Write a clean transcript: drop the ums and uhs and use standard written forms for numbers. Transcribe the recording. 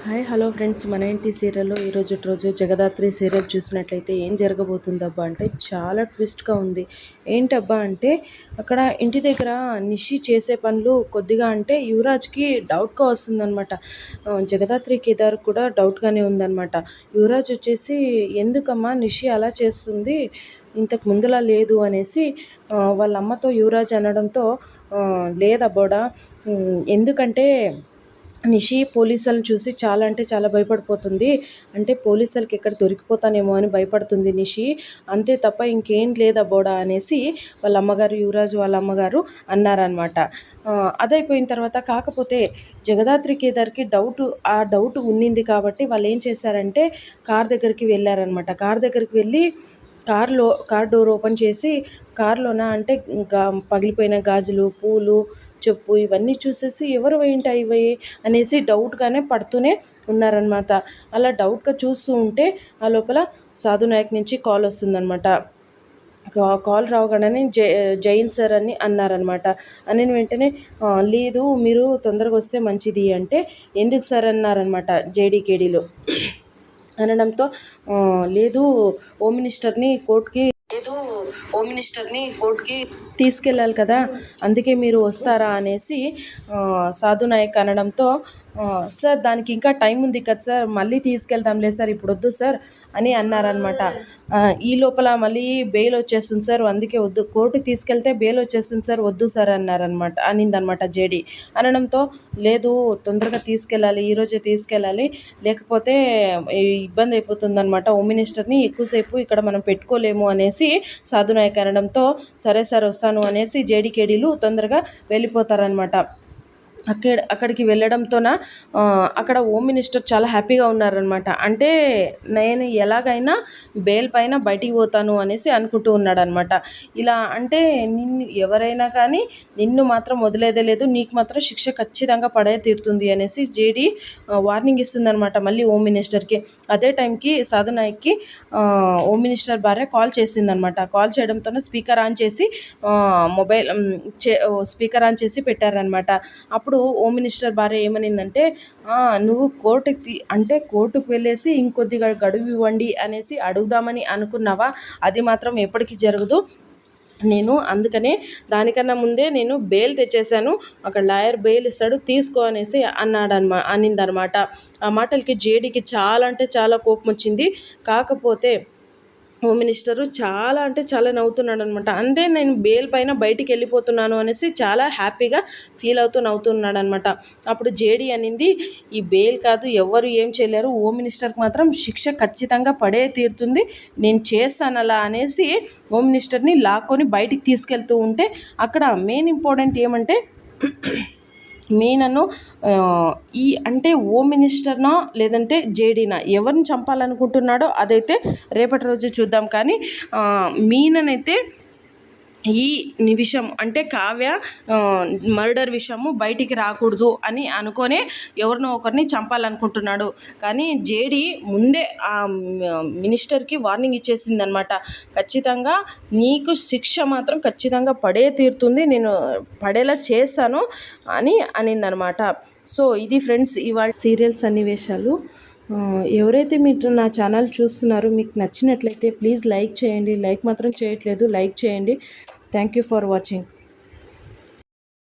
Hi hello friends, మన ఇంటి సీరియల్లో రోజు జగదాత్రి సీరియల్ చూసినట్లయితే ఏం జరగబోతుందబ్బా అంటే చాలా ట్విస్ట్గా ఉంది. ఏంటబ్బా అంటే అక్కడ ఇంటి దగ్గర నిషి చేసే పనులు కొద్దిగా అంటే యువరాజ్కి డౌట్గా వస్తుందన్నమాట. జగదాత్రి కేదార్ కూడా డౌట్గానే ఉందన్నమాట. యువరాజ్ వచ్చేసి ఎందుకమ్మా నిషి అలా చేస్తుంది, ఇంతకు ముందులా లేదు అనేసి వాళ్ళ అమ్మతో యువరాజ్ అనడంతో లేదబ్బోడా, ఎందుకంటే నిషి పోలీసులను చూసి చాలా అంటే చాలా భయపడిపోతుంది. అంటే పోలీసులకి ఎక్కడ దొరికిపోతానేమో అని భయపడుతుంది నిషి, అంతే తప్ప ఇంకేం లేదబ్బోడా అనేసి వాళ్ళ అమ్మగారు, యువరాజు వాళ్ళ అమ్మగారు అన్నారనమాట. అదైపోయిన తర్వాత కాకపోతే జగదాత్రి కేదార్కి ఆ డౌట్ ఉన్నింది కాబట్టి వాళ్ళు ఏం చేశారంటే కార్ దగ్గరికి వెళ్ళారనమాట. కార్ దగ్గరికి వెళ్ళి కార్ డోర్ ఓపెన్ చేసి కార్లోన అంటే పగిలిపోయిన గాజులు, పూలు, చెప్పు ఇవన్నీ చూసేసి ఎవరు ఏంటాయి ఇవి అనేసి డౌట్గానే పడుతూనే ఉన్నారనమాట. అలా డౌట్గా చూస్తూ ఉంటే ఆ లోపల సాధు నాయక్ నుంచి కాల్ వస్తుందన్నమాట. కాల్ రావగానే జైన్ సార్ అని అన్నారనమాట. అని వెంటనే లేదు మీరు తొందరగా వస్తే మంచిది అంటే ఎందుకు సార్ అన్నారనమాట జేడీకేడీలో. అనడంతో లేదు హోమ్ మినిస్టర్ని కోర్టుకి తీసుకెళ్ళాలి కదా, అందుకే మీరు వస్తారా అనేసి సాధు నాయక్ అనడంతో సార్ దానికి ఇంకా టైం ఉంది కదా సార్, మళ్ళీ తీసుకెళ్దాంలే సార్, ఇప్పుడు వద్దు సార్ అని అన్నారనమాట. ఈ లోపల మళ్ళీ బెయిల్ వచ్చేస్తుంది సార్, అందుకే వద్దు, కోర్టుకి తీసుకెళ్తే బెయిల్ వచ్చేస్తుంది సార్, వద్దు సార్ అనిందనమాట జేడీ. అనడంతో లేదు తొందరగా తీసుకెళ్ళాలి, ఈరోజే తీసుకెళ్ళాలి, లేకపోతే ఇబ్బంది అయిపోతుందన్నమాట, హోమ్ మినిస్టర్ని ఎక్కువసేపు ఇక్కడ మనం పెట్టుకోలేము అనేసి సాధు నాయక్ అనడంతో సరే సార్ వస్తాను అనేసి జేడీకేడీలు తొందరగా వెళ్ళిపోతారనమాట. అక్కడికి వెళ్ళడంతోన అక్కడ హోమ్ మినిస్టర్ చాలా హ్యాపీగా ఉన్నారనమాట. అంటే నేను ఎలాగైనా బెయిల్ పైన బయటికి పోతాను అనేసి అనుకుంటూ ఉన్నాడనమాట. ఇలా అంటే ఎవరైనా కానీ నిన్ను మాత్రం వదిలేదే లేదు, నీకు మాత్రం శిక్ష ఖచ్చితంగా పడే తీరుతుంది అనేసి జేడీ వార్నింగ్ ఇస్తుందనమాట మళ్ళీ హోమ్ మినిస్టర్కి. అదే టైంకి సాధు నాయక్కి హోమ్ మినిస్టర్ భార్య కాల్ చేసిందనమాట. కాల్ చేయడంతోనే స్పీకర్ ఆన్ చేసి పెట్టారనమాట. అప్పుడు హోమ్ మినిస్టర్ భార్య ఏమనిందంటే నువ్వు కోర్టుకు వెళ్ళేసి ఇంకొద్దిగా గడువు ఇవ్వండి అనేసి అడుగుదామని అనుకున్నావా, అది మాత్రం ఎప్పటికీ జరగదు, నేను అందుకనే దానికన్నా ముందే నేను బెయిల్ తెచ్చేసాను, అక్కడ లాయర్ బెయిల్ ఇస్తాడు తీసుకో అనేసి అనిందనమాట. ఆ మాటలకి జేడీకి చాలా అంటే చాలా కోపం వచ్చింది. కాకపోతే హోమ్ మినిస్టరు చాలా అంటే చాలా నవ్వుతున్నాడు అనమాట. అంతే నేను బెయిల్ పైన బయటికి వెళ్ళిపోతున్నాను అనేసి చాలా హ్యాపీగా ఫీల్ అవుతూ నవ్వుతున్నాడు అనమాట. అప్పుడు జేడీ అనింది, ఈ బెయిల్ కాదు, ఎవరు ఏం చేయలేరు, హోమ్ మినిస్టర్కి మాత్రం శిక్ష ఖచ్చితంగా పడే తీరుతుంది, నేను చేస్తాను అలా అనేసి హోమ్ మినిస్టర్ని లాక్కొని బయటికి తీసుకెళ్తూ ఉంటే అక్కడ మెయిన్ ఇంపార్టెంట్ ఏమంటే మెయిన్ అంటే హోమ్ మినిస్టర్నా లేదంటే జేడీనా ఎవరిని చంపాలనుకుంటున్నాడో అదైతే రేపటి రోజు చూద్దాం. కానీ మీననైతే ఈ విషయం అంటే కావ్య మర్డర్ విషయము బయటికి రాకూడదు అని అనుకొని ఎవరినో ఒకరిని చంపాలనుకుంటున్నాడు. కానీ జేడీ ముందే ఆ మినిస్టర్కి వార్నింగ్ ఇచ్చేసిందనమాట. ఖచ్చితంగా నీకు శిక్ష మాత్రం ఖచ్చితంగా పడే తీరుతుంది, నేను పడేలా చేస్తాను అని అనిందనమాట. సో ఇది ఫ్రెండ్స్ ఇవాళ సీరియల్ సన్నివేశాలు. ఎవరైతే మీరు నా ఛానల్ చూస్తున్నారో మీకు నచ్చినట్లయితే ప్లీజ్ లైక్ చేయండి, లైక్ మాత్రం చేయట్లేదు, లైక్ చేయండి. Thank you for watching.